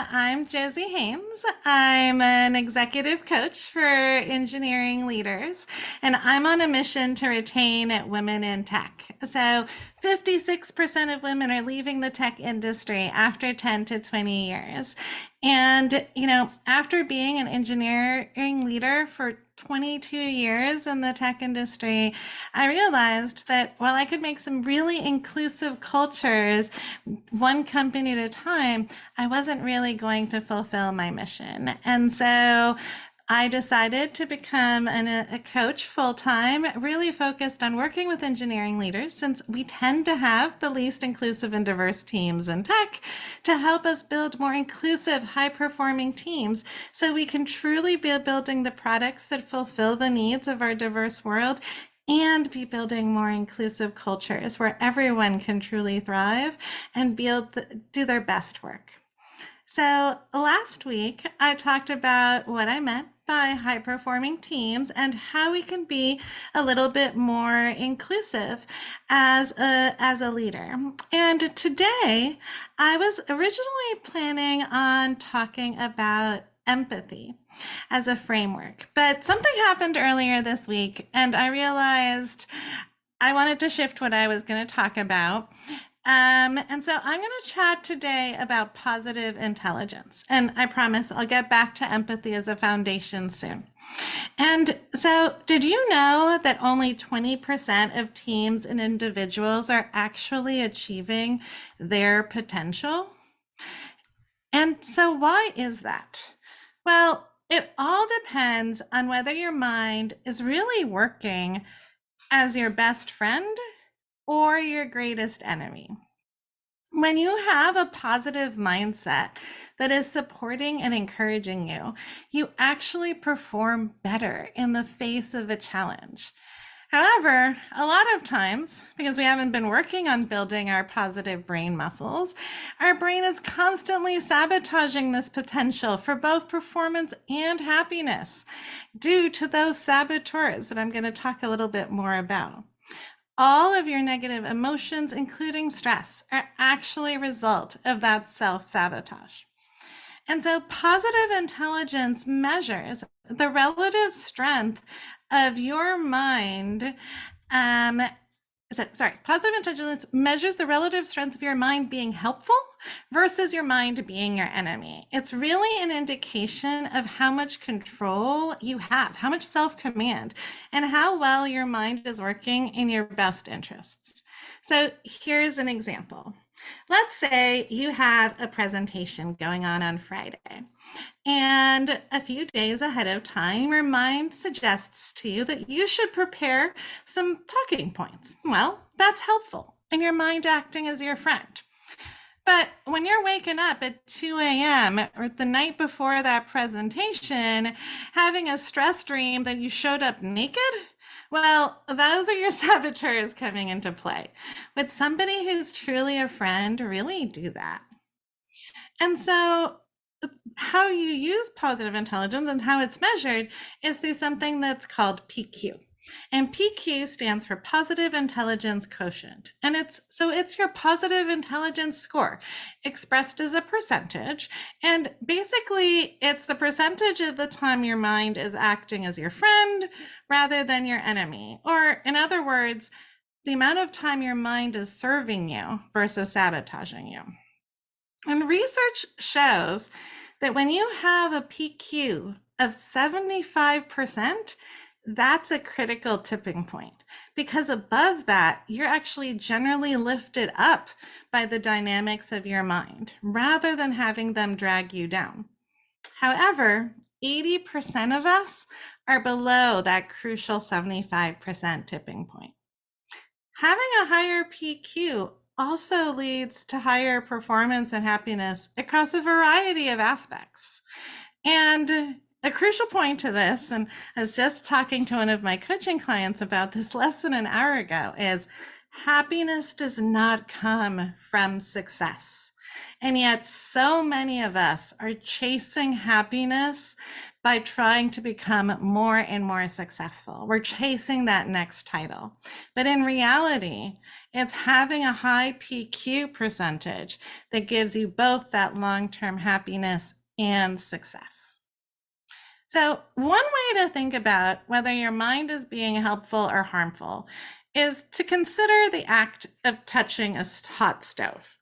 I'm Josie Haynes. I'm an executive coach for engineering leaders, and I'm on a mission to retain women in tech. So, 56% of women are leaving the tech industry after 10 to 20 years. And, after being an engineering leader for 22 years in the tech industry, I realized that while I could make some really inclusive cultures one company at a time, I wasn't really going to fulfill my mission. And so I decided to become a coach full time, really focused on working with engineering leaders, since we tend to have the least inclusive and diverse teams in tech, to help us build more inclusive, high performing teams so we can truly be building the products that fulfill the needs of our diverse world and be building more inclusive cultures where everyone can truly thrive and do their best work. So last week, I talked about what I meant by high performing teams and how we can be a little bit more inclusive as a leader. And today, I was originally planning on talking about empathy as a framework, but something happened earlier this week, and I realized I wanted to shift what I was going to talk about. And so I'm going to chat today about positive intelligence. And I promise I'll get back to empathy as a foundation soon. And so, did you know that only 20% of teams and individuals are actually achieving their potential? And so, why is that? Well, it all depends on whether your mind is really working as your best friend or your greatest enemy. When you have a positive mindset that is supporting and encouraging you, you actually perform better in the face of a challenge. However, a lot of times, because we haven't been working on building our positive brain muscles, our brain is constantly sabotaging this potential for both performance and happiness due to those saboteurs that I'm going to talk a little bit more about. All of your negative emotions, including stress, are actually a result of that self-sabotage. And so positive intelligence measures the relative strength of your mind. Positive intelligence measures the relative strength of your mind being helpful versus your mind being your enemy. It's really an indication of how much control you have, how much self-command, and how well your mind is working in your best interests. So here's an example. Let's say you have a presentation going on Friday, and a few days ahead of time, your mind suggests to you that you should prepare some talking points. Well, that's helpful, and your mind acting as your friend. But when you're waking up at 2 a.m. or the night before that presentation, having a stress dream that you showed up naked, well, those are your saboteurs coming into play. Would somebody who's truly a friend really do that? And so how you use positive intelligence and how it's measured is through something that's called PQ. And PQ stands for positive intelligence quotient. And it's your positive intelligence score expressed as a percentage. And basically it's the percentage of the time your mind is acting as your friend rather than your enemy. Or in other words, the amount of time your mind is serving you versus sabotaging you. And research shows that when you have a PQ of 75%, that's a critical tipping point, because above that, you're actually generally lifted up by the dynamics of your mind rather than having them drag you down. However, 80% of us are below that crucial 75% tipping point. Having a higher PQ also leads to higher performance and happiness across a variety of aspects. And a crucial point to this, and I was just talking to one of my coaching clients about this less than an hour ago, is happiness does not come from success. And yet so many of us are chasing happiness by trying to become more and more successful. We're chasing that next title. But in reality, It's having a high PQ percentage that gives you both that long-term happiness and success. So, one way to think about whether your mind is being helpful or harmful is to consider the act of touching a hot stove.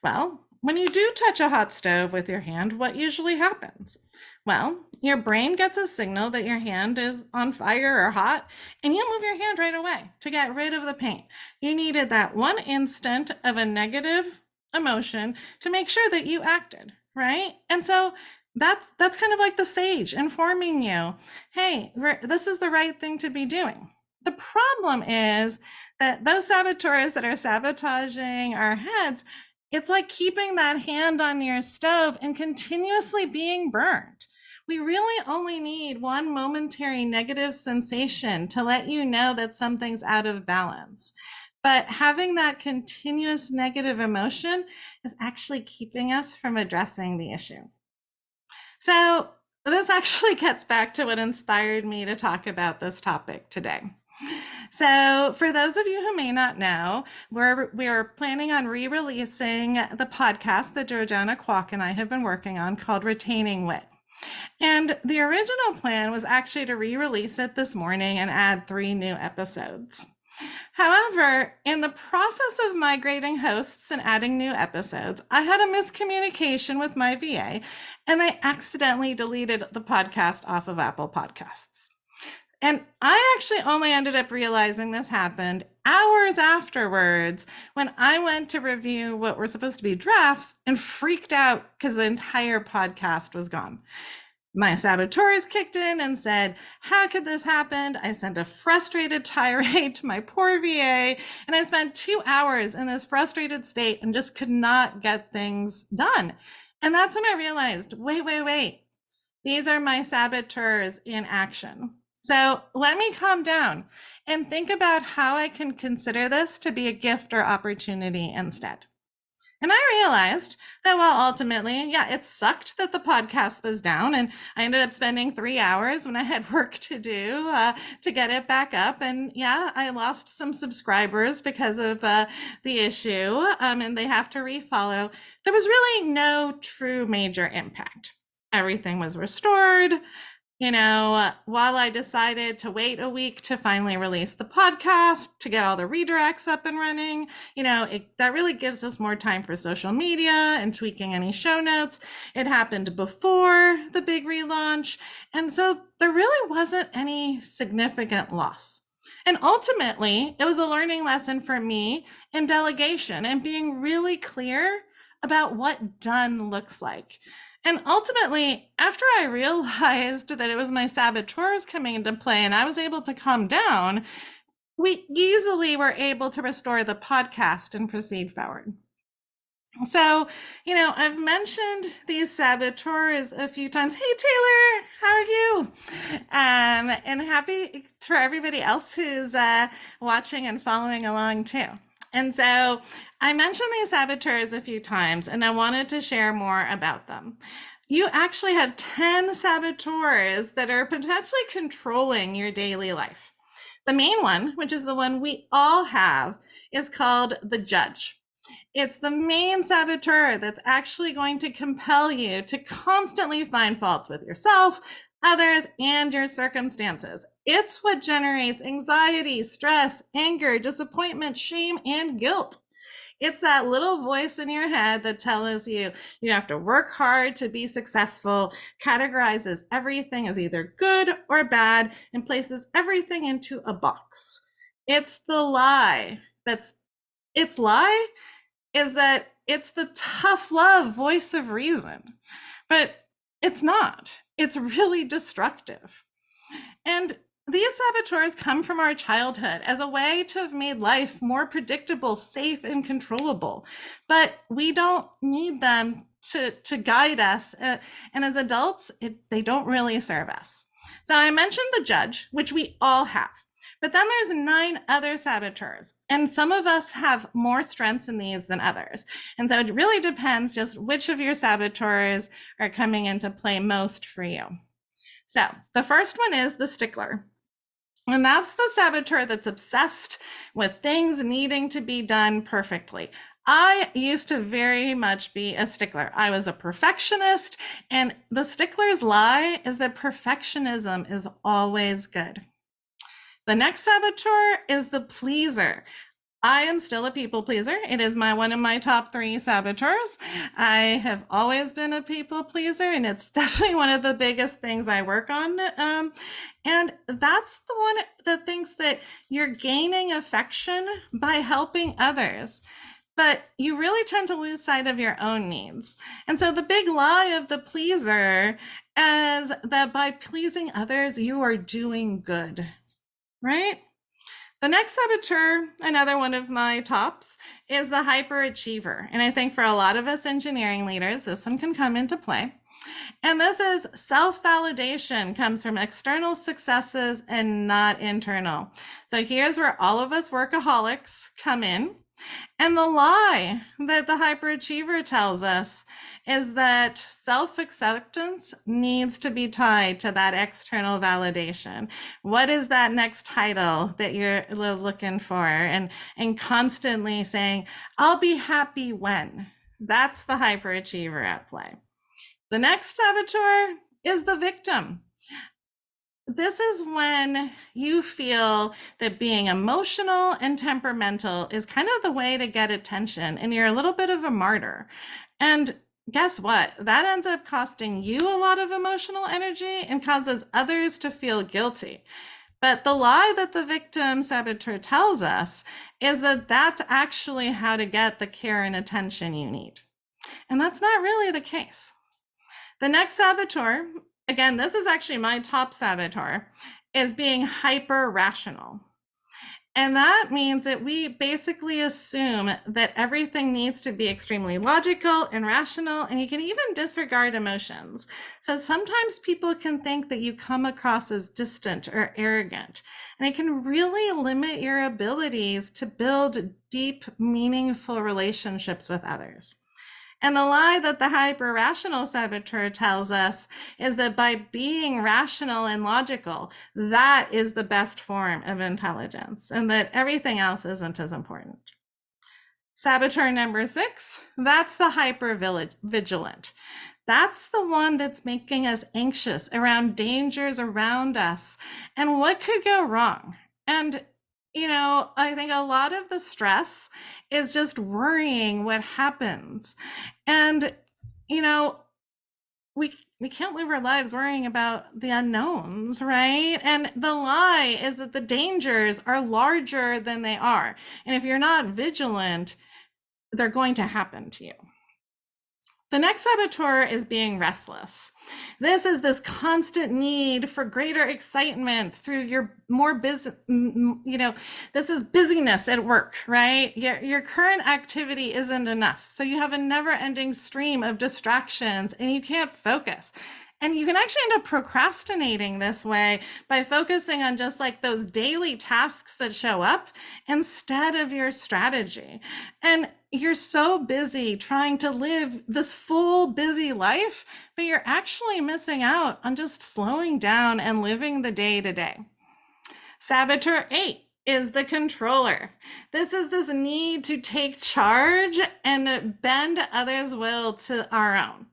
Well, when you do touch a hot stove with your hand, what usually happens? Well, your brain gets a signal that your hand is on fire or hot, and you move your hand right away to get rid of the pain. You needed that one instant of a negative emotion to make sure that you acted, right? And so that's kind of like the sage informing you, hey, this is the right thing to be doing. The problem is that those saboteurs that are sabotaging our heads, it's like keeping that hand on your stove and continuously being burnt. We really only need one momentary negative sensation to let you know that something's out of balance. But having that continuous negative emotion is actually keeping us from addressing the issue. So, this actually gets back to what inspired me to talk about this topic today. So, for those of you who may not know, we're planning on re-releasing the podcast that Georgiana Kwok and I have been working on called Retaining Wit. And the original plan was actually to re-release it this morning and add 3 new episodes. However, in the process of migrating hosts and adding new episodes, I had a miscommunication with my VA and I accidentally deleted the podcast off of Apple Podcasts. And I actually only ended up realizing this happened hours afterwards when I went to review what were supposed to be drafts and freaked out because the entire podcast was gone. My saboteurs kicked in and said, how could this happen? I sent a frustrated tirade to my poor VA, and I spent 2 hours in this frustrated state and just could not get things done. And that's when I realized, wait. These are my saboteurs in action. So let me calm down and think about how I can consider this to be a gift or opportunity instead. And I realized that while ultimately, it sucked that the podcast was down, and I ended up spending 3 hours when I had work to do to get it back up. And I lost some subscribers because of the issue, and they have to refollow. There was really no true major impact. Everything was restored. While I decided to wait a week to finally release the podcast, to get all the redirects up and running, that really gives us more time for social media and tweaking any show notes. It happened before the big relaunch. And so there really wasn't any significant loss. And ultimately, it was a learning lesson for me in delegation and being really clear about what done looks like. And ultimately, after I realized that it was my saboteurs coming into play and I was able to calm down, we easily were able to restore the podcast and proceed forward. So, I've mentioned these saboteurs a few times. Hey, Taylor, how are you? And happy for everybody else who's watching and following along too. And so I mentioned these saboteurs a few times, and I wanted to share more about them. You actually have 10 saboteurs that are potentially controlling your daily life. The main one, which is the one we all have, is called the judge. It's the main saboteur that's actually going to compel you to constantly find faults with yourself, others, and your circumstances. It's what generates anxiety, stress, anger, disappointment, shame, and guilt. It's that little voice in your head that tells you you have to work hard to be successful, categorizes everything as either good or bad, and places everything into a box. It's the lie. Its lie is that it's the tough love voice of reason, but it's not. It's really destructive. And these saboteurs come from our childhood as a way to have made life more predictable, safe, and controllable. But we don't need them to guide us. And as adults, they don't really serve us. So I mentioned the judge, which we all have. But then there's 9 other saboteurs, and some of us have more strengths in these than others. And so it really depends just which of your saboteurs are coming into play most for you. So the first one is the stickler. And that's the saboteur that's obsessed with things needing to be done perfectly. I used to very much be a stickler. I was a perfectionist, and the stickler's lie is that perfectionism is always good. The next saboteur is the pleaser. I am still a people pleaser. It is one of my top 3 saboteurs. I have always been a people pleaser, and it's definitely one of the biggest things I work on. And that's the one that thinks that you're gaining affection by helping others. But you really tend to lose sight of your own needs. And so the big lie of the pleaser is that by pleasing others, you are doing good, right? The next saboteur, another one of my tops, is the hyperachiever. And I think for a lot of us engineering leaders, this one can come into play. And this is self-validation comes from external successes and not internal. So here's where all of us workaholics come in. And the lie that the hyperachiever tells us is that self-acceptance needs to be tied to that external validation. What is that next title that you're looking for? And constantly saying, I'll be happy when. That's the hyperachiever at play. The next saboteur is the victim. This is when you feel that being emotional and temperamental is kind of the way to get attention, and you're a little bit of a martyr. And guess what? That ends up costing you a lot of emotional energy and causes others to feel guilty. But the lie that the victim saboteur tells us is that that's actually how to get the care and attention you need. And that's not really the case. The next saboteur, again, this is actually my top saboteur, is being hyper rational. And that means that we basically assume that everything needs to be extremely logical and rational, and you can even disregard emotions. So sometimes people can think that you come across as distant or arrogant, and it can really limit your abilities to build deep, meaningful relationships with others. And the lie that the hyper-rational saboteur tells us is that by being rational and logical, that is the best form of intelligence, and that everything else isn't as important. Saboteur number 6, that's the hyper-vigilant. That's the one that's making us anxious around dangers around us and what could go wrong. And I think a lot of the stress is just worrying what happens. And, we can't live our lives worrying about the unknowns, right? And the lie is that the dangers are larger than they are. And if you're not vigilant, they're going to happen to you. The next saboteur is being restless. This is this constant need for greater excitement through your more business, this is busyness at work, right? Your current activity isn't enough. So you have a never-ending stream of distractions and you can't focus. And you can actually end up procrastinating this way by focusing on just like those daily tasks that show up instead of your strategy. And you're so busy trying to live this full busy life, but you're actually missing out on just slowing down and living the day to day. Saboteur 8 is the controller. This is this need to take charge and bend others' will to our own.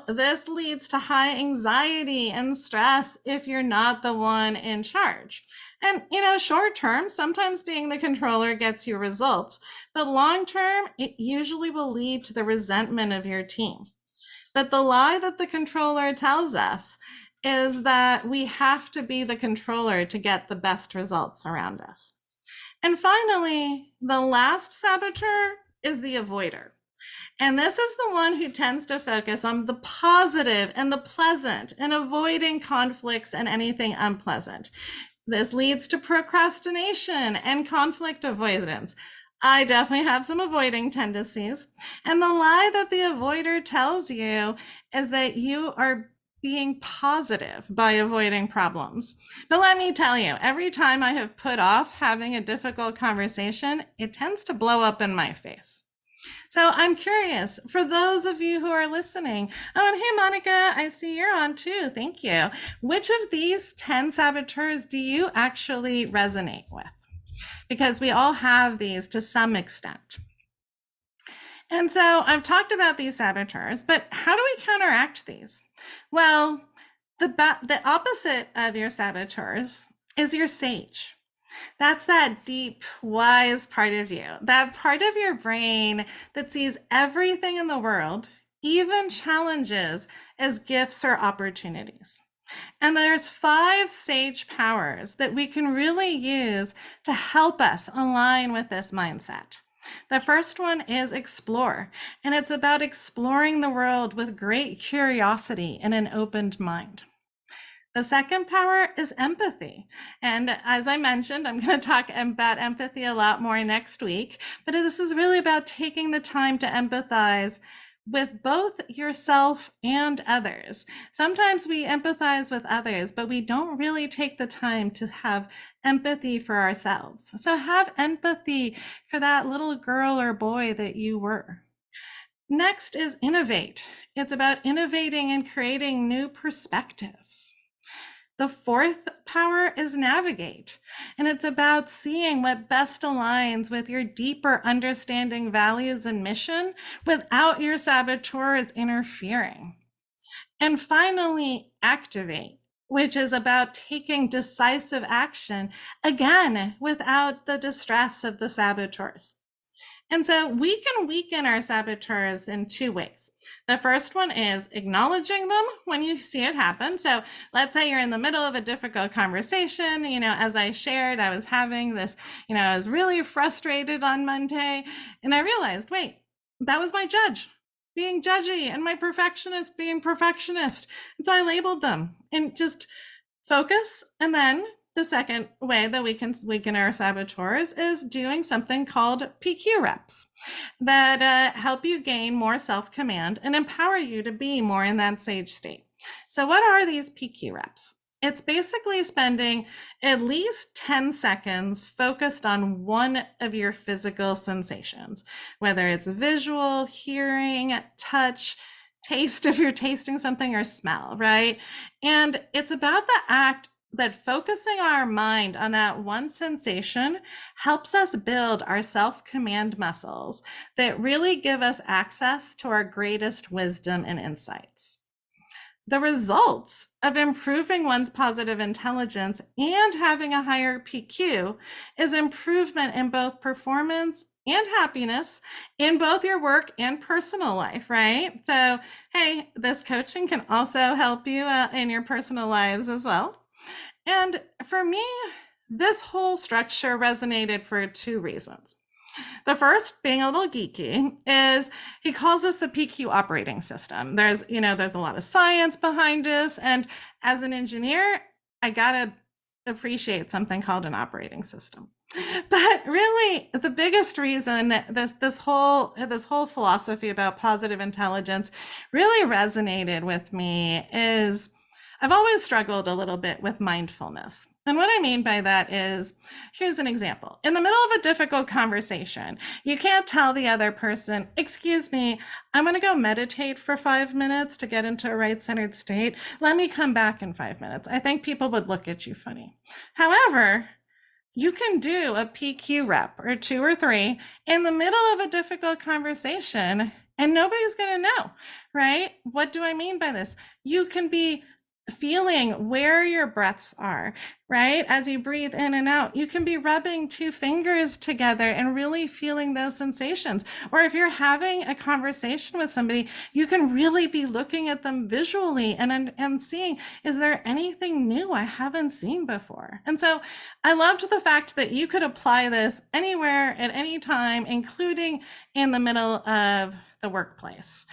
This leads to high anxiety and stress if you're not the one in charge. And, short term, sometimes being the controller gets you results, but long term, it usually will lead to the resentment of your team. But the lie that the controller tells us is that we have to be the controller to get the best results around us. And finally, the last saboteur is the avoider. And this is the one who tends to focus on the positive and the pleasant and avoiding conflicts and anything unpleasant. This leads to procrastination and conflict avoidance. I definitely have some avoiding tendencies. And the lie that the avoider tells you is that you are being positive by avoiding problems. But let me tell you, every time I have put off having a difficult conversation, it tends to blow up in my face. So I'm curious, for those of you who are listening, oh, and hey, Monica, I see you're on too. Thank you. Which of these 10 saboteurs do you actually resonate with? Because we all have these to some extent. And so I've talked about these saboteurs, but how do we counteract these? Well, the opposite of your saboteurs is your sage. That's that deep, wise part of you, that part of your brain that sees everything in the world, even challenges, as gifts or opportunities. And there's 5 sage powers that we can really use to help us align with this mindset. The first one is explore, and it's about exploring the world with great curiosity and an opened mind. The second power is empathy. And as I mentioned, I'm going to talk about empathy a lot more next week, but this is really about taking the time to empathize with both yourself and others. Sometimes we empathize with others, but we don't really take the time to have empathy for ourselves. So have empathy for that little girl or boy that you were. Next is innovate. It's about innovating and creating new perspectives. The fourth power is navigate, and it's about seeing what best aligns with your deeper understanding, values, and mission without your saboteurs interfering. And finally, activate, which is about taking decisive action, again, without the distress of the saboteurs. And so we can weaken our saboteurs in 2 ways. The first one is acknowledging them when you see it happen. So let's say you're in the middle of a difficult conversation. As I shared, I was having this, I was really frustrated on Monday, and I realized, wait, that was my judge being judgy and my perfectionist being perfectionist. And so I labeled them and just focus. And then the second way that we can weaken our saboteurs is doing something called PQ reps that help you gain more self-command and empower you to be more in that sage state. So what are these PQ reps? It's basically spending at least 10 seconds focused on one of your physical sensations, whether it's visual, hearing, touch, taste if you're tasting something, or smell, right? And it's about the act that focusing our mind on that one sensation helps us build our self-command muscles that really give us access to our greatest wisdom and insights. The results of improving one's positive intelligence and having a higher PQ is improvement in both performance and happiness in both your work and personal life, right? So, hey, this coaching can also help you in your personal lives as well. And for me, this whole structure resonated for 2 reasons. The first, being a little geeky, is he calls this the PQ operating system. There's a lot of science behind this. And as an engineer, I gotta appreciate something called an operating system. But really, the biggest reason this whole philosophy about positive intelligence really resonated with me is I've always struggled a little bit with mindfulness. And what I mean by that is, here's an example. In the middle of a difficult conversation, you can't tell the other person, excuse me, I'm going to go meditate for 5 minutes to get into a right-centered state. Let me come back in 5 minutes. I think people would look at you funny. However, you can do a PQ rep or 2 or 3 in the middle of a difficult conversation and nobody's going to know, right? What do I mean by this? You can be feeling where your breaths are, right? As you breathe in and out, you can be rubbing 2 fingers together and really feeling those sensations. Or if you're having a conversation with somebody, you can really be looking at them visually and seeing, is there anything new I haven't seen before? And so I loved the fact that you could apply this anywhere at any time, including in the middle of the workplace.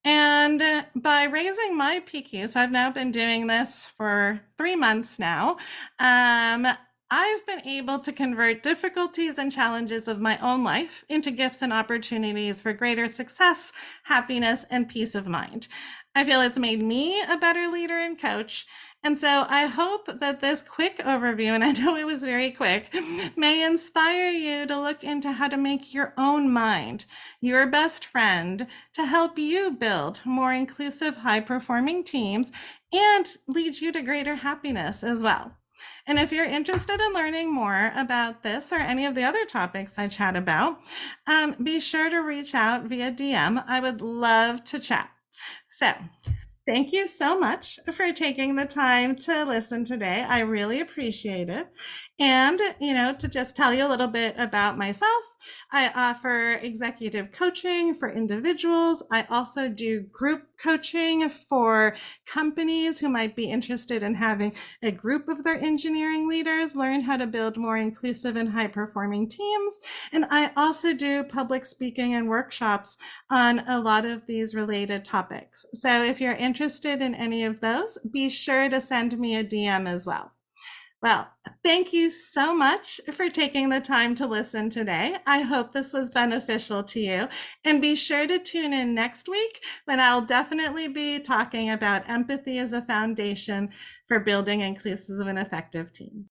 And by raising my PQ, so I've now been doing this for 3 months now, I've been able to convert difficulties and challenges of my own life into gifts and opportunities for greater success, happiness, and peace of mind. I feel it's made me a better leader and coach, And so I hope that this quick overview, and I know it was very quick, may inspire you to look into how to make your own mind your best friend to help you build more inclusive, high performing teams and lead you to greater happiness as well. And if you're interested in learning more about this or any of the other topics I chat about, be sure to reach out via DM. I would love to chat. So, thank you so much for taking the time to listen today. I really appreciate it. And, to just tell you a little bit about myself, I offer executive coaching for individuals. I also do group coaching for companies who might be interested in having a group of their engineering leaders learn how to build more inclusive and high performing teams. And I also do public speaking and workshops on a lot of these related topics. So if you're interested in any of those, be sure to send me a DM as well. Well, thank you so much for taking the time to listen today. I hope this was beneficial to you. And be sure to tune in next week when I'll definitely be talking about empathy as a foundation for building inclusive and effective teams.